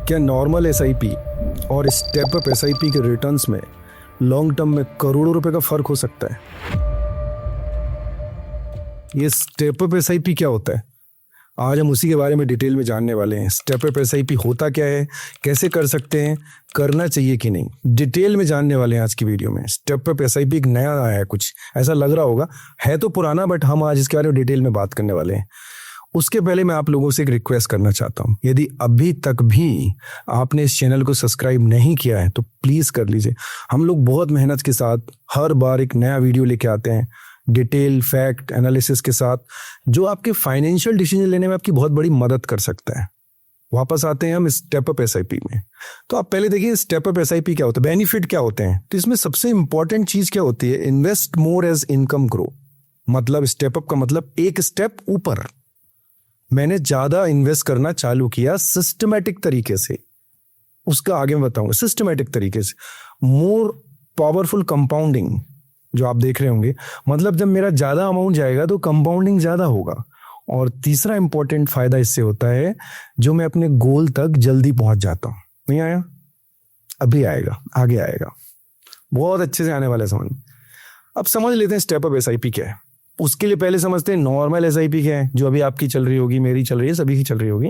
क्या normal SIP और step up SIP के रिटर्न्स में लॉन्ग टर्म में करोड़ों रुपए का फर्क हो सकता है? ये स्टेप अप एसआईपी क्या होता है, आज हम उसी के बारे में डिटेल में जानने वाले हैं। स्टेप अप एसआईपी होता क्या है, कैसे कर सकते हैं, करना चाहिए कि नहीं, डिटेल में जानने वाले हैं आज की वीडियो में। स्टेप अप एसआईपी एक नया आया है, कुछ ऐसा लग रहा होगा, है तो पुराना, बट हम आज इसके बारे में डिटेल में बात करने वाले हैं। उसके पहले मैं आप लोगों से एक रिक्वेस्ट करना चाहता हूं, यदि अभी तक भी आपने इस चैनल को सब्सक्राइब नहीं किया है तो प्लीज कर लीजिए। हम लोग बहुत मेहनत के साथ हर बार एक नया वीडियो लेके आते हैं, डिटेल फैक्ट एनालिसिस के साथ, जो आपके फाइनेंशियल डिसीजन लेने में आपकी बहुत बड़ी मदद कर सकता है। वापस आते हैं हम स्टेप अप एसआईपी में। तो आप पहले देखिए स्टेप अप एसआईपी क्या होता है, बेनिफिट क्या होते हैं। तो इसमें सबसे इंपॉर्टेंट चीज क्या होती है, invest more as income grow. मतलब स्टेप अप का मतलब एक स्टेप ऊपर, मैंने ज्यादा इन्वेस्ट करना चालू किया सिस्टमैटिक तरीके से, उसका आगे मैं बताऊंगा। सिस्टमैटिक तरीके से मोर पावरफुल कंपाउंडिंग जो आप देख रहे होंगे, मतलब जब मेरा ज्यादा अमाउंट जाएगा तो कंपाउंडिंग ज्यादा होगा। और तीसरा इंपॉर्टेंट फायदा इससे होता है, जो मैं अपने गोल तक जल्दी पहुंच जाता हूं। नहीं आया, अभी आएगा, आगे आएगा, बहुत अच्छे से आने वाला है समझ। अब समझ लेते हैं स्टेप अप एसआईपी क्या है। उसके लिए पहले समझते हैं नॉर्मल एसआईपी क्या है, जो अभी आपकी चल रही होगी, मेरी चल रही है, सभी की चल रही होगी।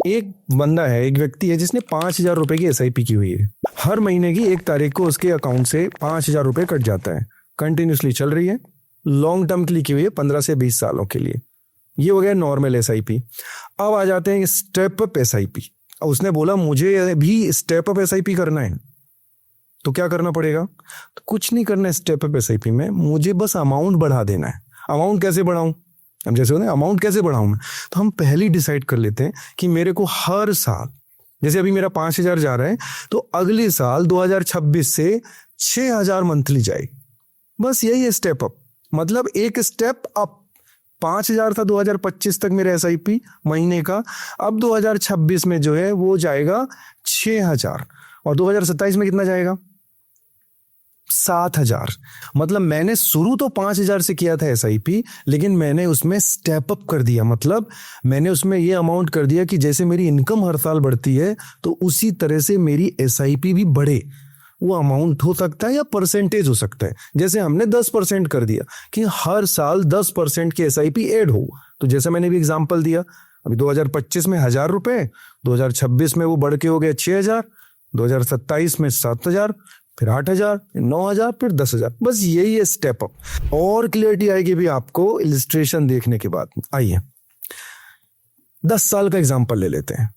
एक बंदा है, एक व्यक्ति है जिसने 5,000 रुपए की एसआईपी की हुई है। हर महीने की 1 तारीख को उसके अकाउंट से 5,000 रुपए कट जाता है, कंटिन्यूसली चल रही है, लॉन्ग टर्म के लिए की हुई है, 15 से 20 सालों के लिए। ये हो गया नॉर्मल एसआईपी। अब आ जाते हैं स्टेप अप एसआईपी। उसने बोला मुझे भी स्टेप अप एसआईपी करना है, तो क्या करना पड़ेगा? तो कुछ नहीं करना है स्टेप अप एसआईपी में, मुझे बस अमाउंट बढ़ा देना है। अमाउंट कैसे बढ़ाऊं? हम जैसे होते हैं अमाउंट कैसे बढ़ाऊं मैं, तो हम पहले ही डिसाइड कर लेते हैं कि मेरे को हर साल, जैसे अभी मेरा 5,000 जा रहा है, तो अगले साल 2026 से 6,000 मंथली जाए। बस यही है स्टेप अप, मतलब एक स्टेप अप। 5,000 था 2025 तक मेरा एसआईपी महीने का, अब 2026 में जो है वो जाएगा 6,000, और 2027 में कितना जाएगा? 7,000। मतलब मैंने शुरू तो 5,000 से किया था एसआईपी, लेकिन मैंने उसमें स्टेप अप कर दिया। मतलब मैंने उसमें ये अमाउंट कर दिया कि जैसे मेरी इनकम हर साल बढ़ती है तो उसी तरह से मेरी एसआईपी भी बढ़े। वो अमाउंट हो सकता है या परसेंटेज हो सकता है। जैसे हमने 10% कर दिया कि हर साल 10% की एसआईपी ऐड हो। तो जैसे मैंने भी एग्जांपल दिया, अभी 2025 में 1,000 रुपए, 2026 में वो बढ़ के हो गया 6,000, 2027 में 7,000, फिर 8,000, 9,000, फिर 10,000। बस यही है स्टेप अप। और क्लियरिटी आएगी भी आपको इलिस्ट्रेशन देखने के बाद। आइए 10 साल का एग्जांपल ले लेते हैं।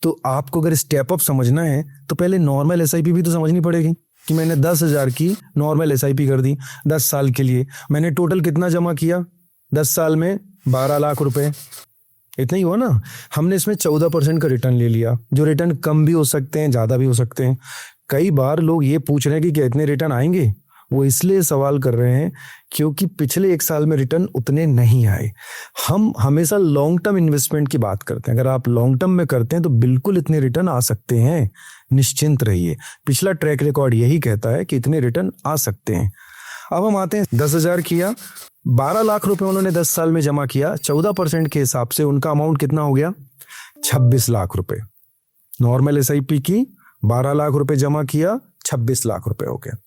तो आपको अगर स्टेप अप समझना है तो पहले नॉर्मल एसआईपी भी तो समझनी पड़ेगी कि मैंने 10,000 की नॉर्मल एसआईपी कर दी 10 साल के लिए। मैंने टोटल कितना जमा किया 10 साल में? 12 लाख रुपए। इतना ही हुआ ना। हमने इसमें 14% का रिटर्न ले लिया, जो रिटर्न कम भी हो सकते हैं, ज्यादा भी हो सकते हैं। कई बार लोग ये पूछ रहे हैं कि क्या इतने रिटर्न आएंगे? वो इसलिए सवाल कर रहे हैं क्योंकि पिछले 1 साल में रिटर्न उतने नहीं आए। हम हमेशा लॉन्ग टर्म इन्वेस्टमेंट की बात करते हैं। अगर आप लॉन्ग टर्म में करते हैं तो बिल्कुल इतने रिटर्न आ सकते हैं, निश्चिंत रहिए। पिछला ट्रैक रिकॉर्ड यही कहता है कि इतने रिटर्न आ सकते हैं। अब हम आते हैं 10,000 किया, 12 लाख रुपए उन्होंने 10 साल में जमा किया, 14% के हिसाब से उनका अमाउंट कितना हो गया? 26 लाख रुपए। नॉर्मल एसआईपी की 12 लाख रुपए जमा किया, 26 लाख रुपए हो गया।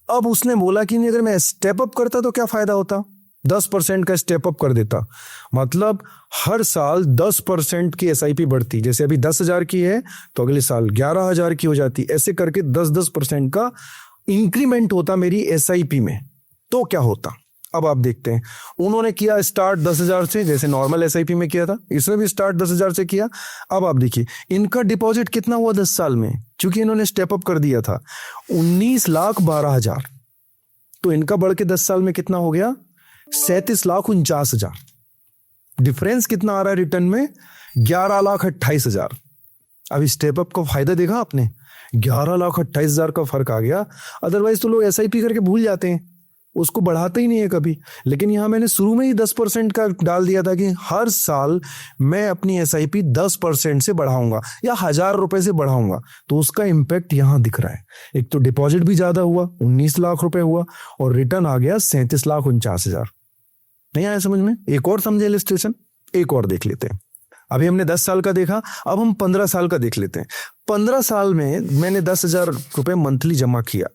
अब उसने बोला कि नहीं, अगर मैं स्टेप अप करता तो क्या फायदा होता? 10% का स्टेप अप कर देता, मतलब हर साल 10% की एसआईपी बढ़ती। जैसे अभी 10,000 की है तो अगले साल 11,000 की हो जाती। ऐसे करके 10% का इंक्रीमेंट होता मेरी एसआईपी में। तो क्या होता? अब आप देखते हैं, उन्होंने किया स्टार्ट 10,000 से, जैसे नॉर्मल एसआईपी में किया था, इसमें भी स्टार्ट 10,000 से किया। अब आप देखिए इनका डिपॉजिट कितना हुआ 10 साल में, क्योंकि इन्होंने स्टेप अप कर दिया था, 19,12,000। तो इनका बढ़ के 10 साल में कितना हो गया? 37,49,000। डिफरेंस कितना आ रहा है रिटर्न में? 11,28,000। अभी स्टेप अप का फायदा देखा आपने, 11,28,000 का फर्क आ गया। अदरवाइज तो लोग एसआईपी करके भूल जाते हैं, उसको बढ़ाते ही नहीं है कभी। लेकिन यहां मैंने शुरू में ही 10% का डाल दिया था कि हर साल मैं अपनी एसआईपी 10% से बढ़ाऊंगा या 1,000 रुपए से बढ़ाऊंगा। तो उसका इंपैक्ट यहां दिख रहा है। एक तो डिपॉजिट भी ज्यादा हुआ, 19 लाख रुपए हुआ, और रिटर्न आ गया 37,49,000। नहीं आया समझ में? एक और समझे इलस्ट्रेशन, एक और देख लेते हैं। अभी हमने 10 साल का देखा, अब हम 15 साल का देख लेते हैं। 15 साल में मैंने 10,000 रुपये मंथली जमा किया,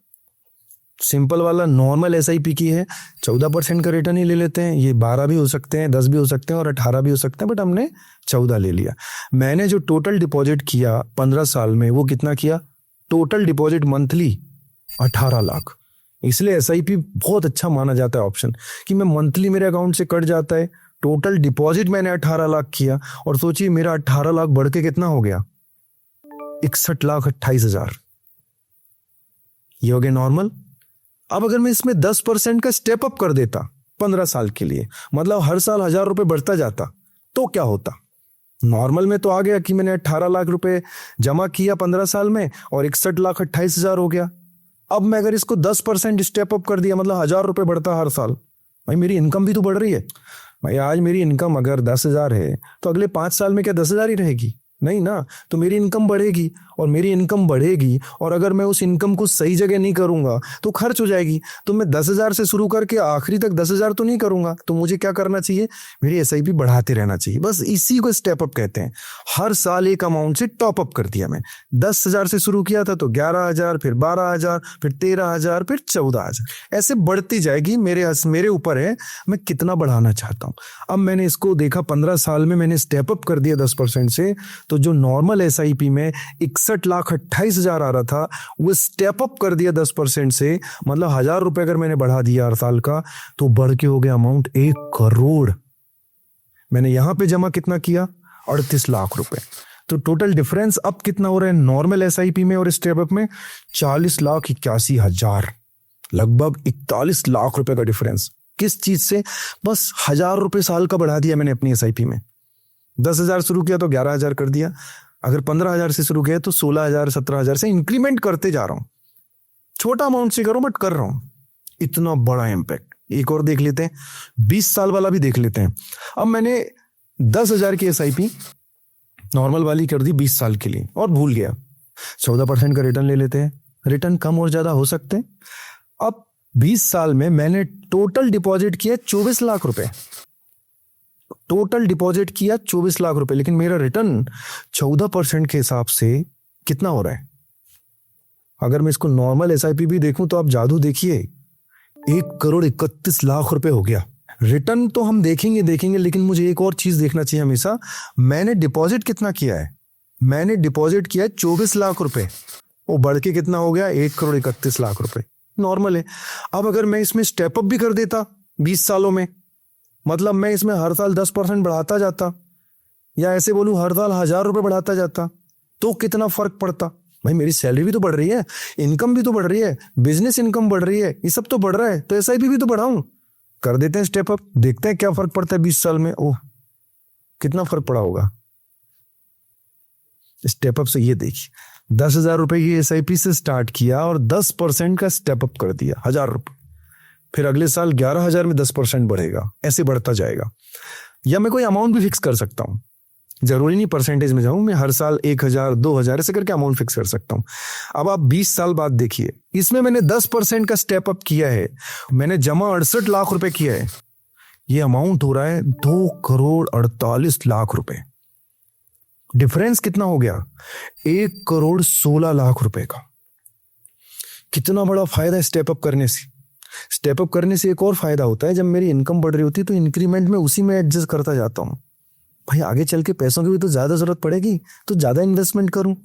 सिंपल वाला नॉर्मल SIP की है, 14% का रिटर्न ही ले लेते हैं। ये 12 भी हो सकते हैं, 10 भी हो सकते हैं और 18 भी हो सकते हैं, बट हमने 14 ले लिया। मैंने जो टोटल डिपॉजिट किया 15 साल में, वो कितना किया? Total deposit monthly 18 lakh. इसलिए SIP बहुत अच्छा माना जाता है ऑप्शन, कि मैं मंथली मेरे अकाउंट से कट जाता है। टोटल डिपॉजिट मैंने 18 लाख किया, और सोचिए मेरा 18 लाख बढ़ के कितना हो गया? 61,28,000। ये हो गया नॉर्मल। अब अगर मैं इसमें 10% का स्टेप अप कर देता 15 साल के लिए, मतलब हर साल 1,000 रुपए बढ़ता जाता, तो क्या होता? नॉर्मल में तो आ गया कि मैंने 18 लाख रुपए जमा किया 15 साल में और 61,28,000 हो गया। अब मैं अगर इसको 10% स्टेप अप कर दिया, मतलब 1,000 रुपए बढ़ता हर साल, भाई मेरी इनकम भी तो बढ़ रही है। भाई आज मेरी इनकम अगर 10,000 है, तो अगले 5 साल में क्या 10,000 ही रहेगी? नहीं ना, तो मेरी इनकम बढ़ेगी, और मेरी इनकम बढ़ेगी, और अगर मैं उस इनकम को सही जगह नहीं करूंगा तो खर्च हो जाएगी। तो मैं 10,000 से शुरू करके आखिरी तक 10,000 तो नहीं करूंगा। तो मुझे क्या करना चाहिए? मेरी SIP बढ़ाते रहना चाहिए। बस इसी को स्टेप अप कहते हैं। हर साल एक अमाउंट से टॉप अप कर दिया। मैं 10,000 से शुरू किया था तो 11,000, फिर 12,000, फिर 13,000, फिर 14,000, ऐसे बढ़ती जाएगी। मेरे ऊपर है मैं कितना बढ़ाना चाहता हूँ। अब मैंने इसको देखा 15 साल में मैंने स्टेप अप कर दिया 10% से, तो जो नॉर्मल SIP में 61,28,000 आ रहा था, वो स्टेप अप कर दिया 10% से, मतलब 1,000 रुपए अगर मैंने बढ़ा दिया हर साल का, तो बढ़ के हो गया अमाउंट 1 करोड़। मैंने यहां पे जमा कितना किया? 38 लाख रुपए। तो टोटल डिफरेंस अब कितना हो रहा है नॉर्मल SIP में और स्टेप अप में? 40,81,000, लगभग 41 लाख रुपए का डिफरेंस। किस चीज से? बस 1,000 रुपए साल का बढ़ा दिया मैंने अपनी SIP में। 10,000 शुरू किया तो 11,000 कर दिया। अगर 15,000 से शुरू किया तो 16,000, 17,000 से इंक्रीमेंट करते जा रहा हूं। छोटा अमाउंट से करूं बट कर रहा हूं। इतना बड़ा इम्पैक्ट। एक और देख लेते हैं, 20 साल वाला भी देख लेते हैं। अब मैंने 10,000 की SIP नॉर्मल वाली कर दी 20 साल के लिए और भूल गया। 14% का रिटर्न ले लेते हैं। रिटर्न कम और ज्यादा हो सकते हैं। अब 20 साल में मैंने टोटल डिपॉजिट किया 24 लाख रुपए। टोटल डिपॉजिट किया 24 लाख रुपए, लेकिन मेरा रिटर्न 14% के हिसाब से कितना हो रहा है? अगर मैं इसको नॉर्मल SIP भी देखूं तो आप जादू देखिए, 1,31,00,000 रुपए हो गया। रिटर्न तो हम देखेंगे, लेकिन मुझे एक और चीज देखना चाहिए हमेशा। मैंने डिपॉजिट कितना किया है? मैंने डिपॉजिट किया 24 लाख रुपए, वो बढ़ के कितना हो गया? 1,31,00,000 रुपए। नॉर्मल है। अब अगर मैं इसमें स्टेप अप भी कर देता 20 सालों में, मतलब मैं इसमें हर साल 10% बढ़ाता जाता, या ऐसे बोलूं हर साल 1,000 रुपए बढ़ाता जाता, तो कितना फर्क पड़ता? भाई मेरी सैलरी भी तो बढ़ रही है, इनकम भी तो बढ़ रही है, बिजनेस इनकम बढ़ रही है, ये सब तो बढ़ रहा है, तो SIP भी तो बढ़ाऊं। कर देते हैं स्टेप अप, देखते हैं क्या फर्क पड़ता है 20 साल में। ओह, कितना फर्क पड़ा होगा स्टेप अप से। ये देखिए, 10,000 रुपए की SIP से स्टार्ट किया और 10% का स्टेप अप कर दिया, 1,000 रुपए। फिर अगले साल 11,000 में 10% बढ़ेगा, ऐसे बढ़ता जाएगा। या मैं कोई अमाउंट भी फिक्स कर सकता हूं, जरूरी नहीं परसेंटेज में जाऊं, मैं हर साल 1,000, 2,000 ऐसे करके अमाउंट फिक्स कर सकता हूं। अब आप 20 साल बाद देखिए, इसमें मैंने 10% का स्टेप अप किया है, मैंने जमा 68 लाख रुपए किया है। ये अमाउंट हो रहा है 2,48,00,000 रुपए। डिफरेंस कितना हो गया? 1,16,00,000 रुपए का। कितना बड़ा फायदा है स्टेप अप करने से। स्टेप अप करने से एक और फायदा होता है, जब मेरी इनकम बढ़ रही होती है तो इंक्रीमेंट में उसी में एडजस्ट करता जाता हूं। भाई आगे चल के पैसों की भी तो ज्यादा जरूरत पड़ेगी, तो ज्यादा इन्वेस्टमेंट करूं।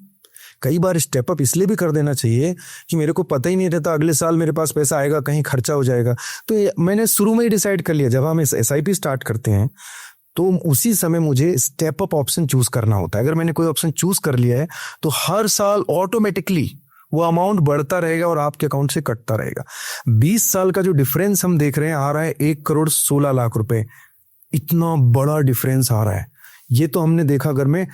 कई बार स्टेप अप इसलिए भी कर देना चाहिए कि मेरे को पता ही नहीं रहता अगले साल मेरे पास पैसा आएगा, कहीं खर्चा हो जाएगा। तो मैंने शुरू में ही डिसाइड कर लिया, जब हम SIP स्टार्ट करते हैं तो उसी समय मुझे स्टेप अप ऑप्शन चूज करना होता है। अगर मैंने कोई ऑप्शन चूज कर लिया है तो हर साल ऑटोमेटिकली वो अमाउंट बढ़ता रहेगा और आपके अकाउंट से कटता रहेगा। 20 साल का जो डिफरेंस हम देख रहे हैं आ रहा है 1,16,00,000 रुपए। इतना बड़ा डिफरेंस आ रहा है। ये तो हमने देखा अगर मैं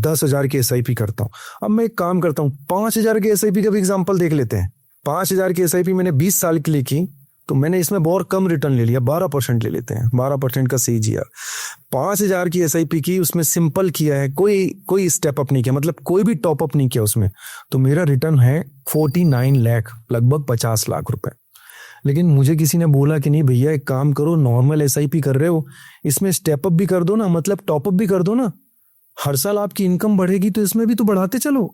10,000 की SIP करता हूं। अब मैं एक काम करता हूं, 5,000 की SIP का भी एग्जांपल देख लेते हैं। 5,000 की SIP मैंने 20 साल के लिए की, तो मैंने इसमें बहुत कम रिटर्न ले लिया, 12% ले लेते हैं, 12% का CAGR। 5,000 की SIP की, उसमें सिंपल किया है, कोई स्टेप अप नहीं किया, मतलब कोई भी टॉप अप नहीं किया उसमें, तो मेरा रिटर्न है 49 लाख, लगभग 50 लाख रुपए। लेकिन मुझे किसी ने बोला कि नहीं भैया एक काम करो, नॉर्मल SIP कर रहे हो, इसमें स्टेप अप भी कर दो ना, मतलब टॉप अप भी कर दो ना। हर साल आपकी इनकम बढ़ेगी तो इसमें भी तो बढ़ाते चलो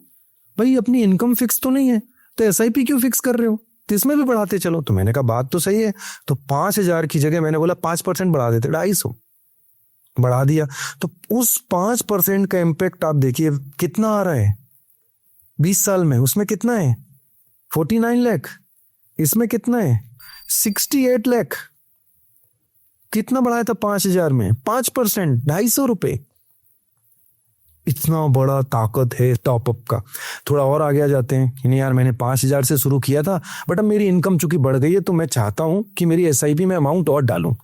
भाई। अपनी इनकम फिक्स तो नहीं है तो एसआईपी क्यों फिक्स कर रहे हो, तो इसमें भी बढ़ाते चलो। तो मैंने कहा बात तो सही है, तो 5,000 की जगह मैंने बोला 5% बढ़ा देते, 250 बढ़ा दिया। तो उस 5% का इम्पैक्ट आप देखिए कितना आ रहा है 20 साल में। उसमें कितना है 49 लाख, इसमें कितना है 68 लाख। कितना बढ़ाया था 5,000 में, 5%, 250 रुपए। इतना बड़ा ताकत है टॉपअप का। थोड़ा और आगे आ जाते हैं कि नहीं यार मैंने 5,000 से शुरू किया था, बट अब मेरी इनकम चूंकि बढ़ गई है तो मैं चाहता हूं कि मेरी एसआईपी में अमाउंट और डालूं,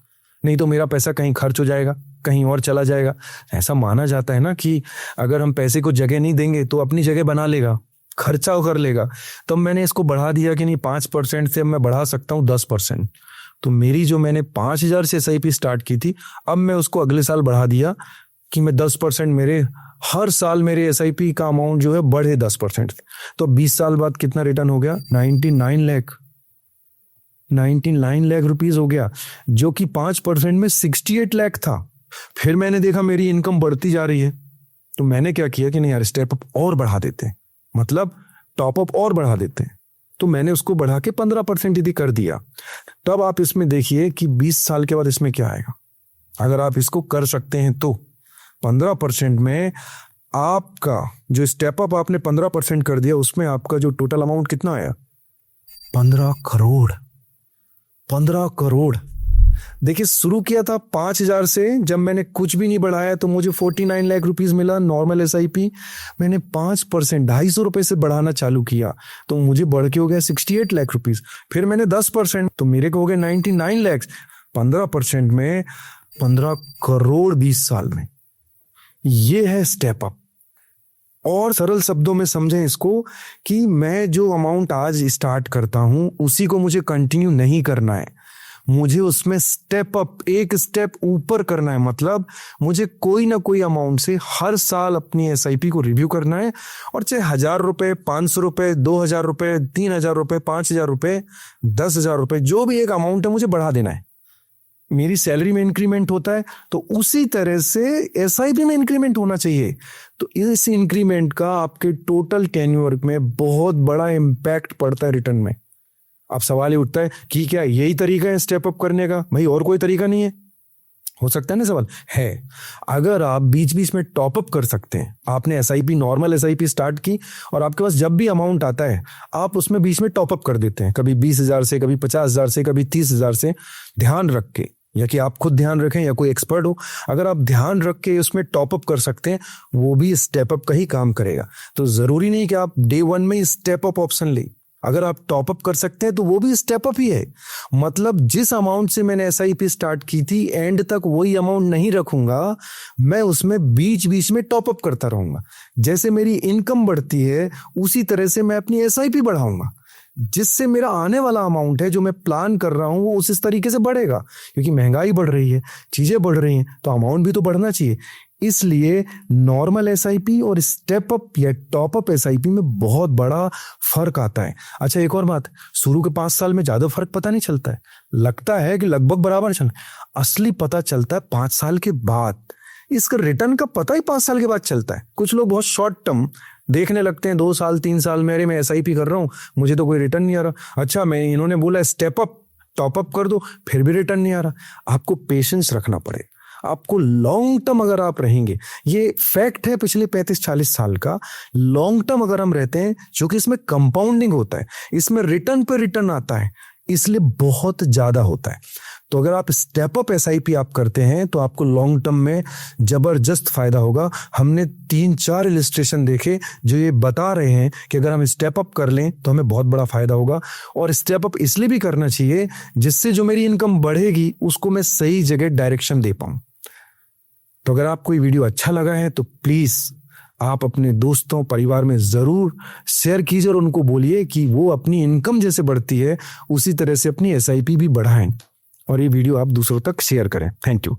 नहीं तो मेरा पैसा कहीं खर्च हो जाएगा, कहीं और चला जाएगा। ऐसा माना जाता है ना कि अगर हम पैसे को जगह नहीं देंगे तो अपनी जगह बना लेगा, खर्चा कर लेगा। तो मैंने इसको बढ़ा दिया कि नहीं 5% से मैं बढ़ा सकता हूँ 10%। तो मेरी जो मैंने 5,000 से एसआईपी स्टार्ट की थी, अब मैं उसको अगले साल बढ़ा दिया कि मैं 10% मेरे हर साल मेरे एसआईपी का अमाउंट जो है बढ़े 10%। तो 20 साल बाद कितना रिटर्न हो गया 99 लाख रुपीस हो गया, जो कि 5% में 68 लाख था। फिर मैंने देखा मेरी इनकम बढ़ती जा रही है, तो मैंने क्या किया कि नहीं यार स्टेप अप और बढ़ा देते हैं, मतलब टॉप अप और बढ़ा देते हैं। तो मैंने उसको बढ़ा के 15% यदि कर दिया। तब आप इसमें देखिए कि 20 साल के बाद इसमें क्या आएगा। अगर आप इसको कर सकते हैं तो 15% में आपका जो स्टेप अप आपने 15% कर दिया, उसमें आपका जो टोटल अमाउंट कितना आया 15 करोड़। 15 करोड़। देखिए शुरू किया था 5,000 से, जब मैंने कुछ भी नहीं बढ़ाया तो मुझे 49 लाख रुपीस मिला नॉर्मल एसआईपी। मैंने 5% 250 रुपए से बढ़ाना चालू किया तो मुझे बढ़ के हो गया 68 लाख रुपीस। फिर मैंने 10% तो मेरे को हो गए 99 लाख। 15% में 15 करोड़ 20 साल में। ये है स्टेप अप। और सरल शब्दों में समझें इसको कि मैं जो अमाउंट आज स्टार्ट करता हूं उसी को मुझे कंटिन्यू नहीं करना है, मुझे उसमें स्टेप अप, एक स्टेप ऊपर करना है। मतलब मुझे कोई ना कोई अमाउंट से हर साल अपनी एसआईपी को रिव्यू करना है, और चाहे 1,000 रुपए, 500 रुपए, 2,000 रुपए, 3,000 रुपए, 5,000 रुपए, 10,000 रुपए, जो भी एक अमाउंट है मुझे बढ़ा देना है। मेरी सैलरी में इंक्रीमेंट होता है तो उसी तरह से एसआईपी में इंक्रीमेंट होना चाहिए। तो इस इंक्रीमेंट का आपके टोटल टेन्योर में बहुत बड़ा इम्पैक्ट पड़ता है रिटर्न में। अब सवाल ये उठता है कि क्या यही तरीका है स्टेप अप करने का? भाई और कोई तरीका नहीं है? हो सकता है ना सवाल है। अगर आप बीच बीच में टॉप अप कर सकते हैं, आपने एसआईपी नॉर्मल एसआईपी स्टार्ट की और आपके पास जब भी अमाउंट आता है आप उसमें बीच में टॉप अप कर देते हैं, कभी 20,000 से, कभी 50,000 से, कभी 30,000 से, ध्यान रख के, या कि आप खुद ध्यान रखें या कोई एक्सपर्ट हो, अगर आप ध्यान रख के उसमें टॉप अप कर सकते हैं वो भी स्टेप अप का ही काम करेगा। तो जरूरी नहीं कि आप डे 1 में स्टेप अप ऑप्शन लें। अगर आप टॉप अप कर सकते हैं तो वो भी स्टेप अप ही है। मतलब जिस अमाउंट से मैंने एसआईपी स्टार्ट की थी एंड तक वही अमाउंट नहीं रखूंगा, मैं उसमें बीच बीच में टॉप अप करता रहूंगा। जैसे मेरी इनकम बढ़ती है उसी तरह से मैं अपनी एसआईपी बढ़ाऊंगा, जिससे मेरा आने वाला अमाउंट है जो मैं प्लान कर रहा हूं वो उस तरीके से बढ़ेगा। क्योंकि महंगाई बढ़ रही है, चीजें बढ़ रही हैं, तो अमाउंट भी तो बढ़ना चाहिए। इसलिए नॉर्मल एसआईपी और स्टेप अप या टॉप अप एसआईपी में बहुत बड़ा फर्क आता है। अच्छा एक और बात, शुरू के 5 साल में ज्यादा फर्क पता नहीं चलता है, लगता है कि लगभग बराबर चल, असली पता चलता है 5 साल के बाद। इसका रिटर्न का पता ही 5 साल के बाद चलता है। कुछ लोग बहुत शॉर्ट टर्म देखने लगते हैं, 2 साल 3 साल में, अरे मैं एसआईपी कर रहा हूं मुझे तो कोई रिटर्न नहीं आ रहा। अच्छा मैं इन्होंने बोला स्टेप अप टॉप अप कर दो, फिर भी रिटर्न नहीं आ रहा। आपको पेशेंस रखना पड़ेगा। आपको लॉन्ग टर्म अगर आप रहेंगे, ये फैक्ट है पिछले 35-40 साल का, लॉन्ग टर्म अगर हम रहते हैं, जो कि इसमें कंपाउंडिंग होता है, इसमें रिटर्न पे रिटर्न आता है, इसलिए बहुत ज्यादा होता है। तो अगर आप स्टेप अप एसआईपी आप करते हैं तो आपको लॉन्ग टर्म में जबरदस्त फायदा होगा। हमने 3-4 इलस्ट्रेशन देखे जो ये बता रहे हैं कि अगर हम स्टेप अप कर लें तो हमें बहुत बड़ा फायदा होगा। और स्टेप अप इसलिए भी करना चाहिए जिससे जो मेरी इनकम बढ़ेगी उसको मैं सही जगह डायरेक्शन दे पाऊं। तो अगर आपको ये वीडियो अच्छा लगा है तो प्लीज आप अपने दोस्तों परिवार में जरूर शेयर कीजिए और उनको बोलिए कि वो अपनी इनकम जैसे बढ़ती है उसी तरह से अपनी एसआईपी भी बढ़ाएं, और ये वीडियो आप दूसरों तक शेयर करें। Thank you.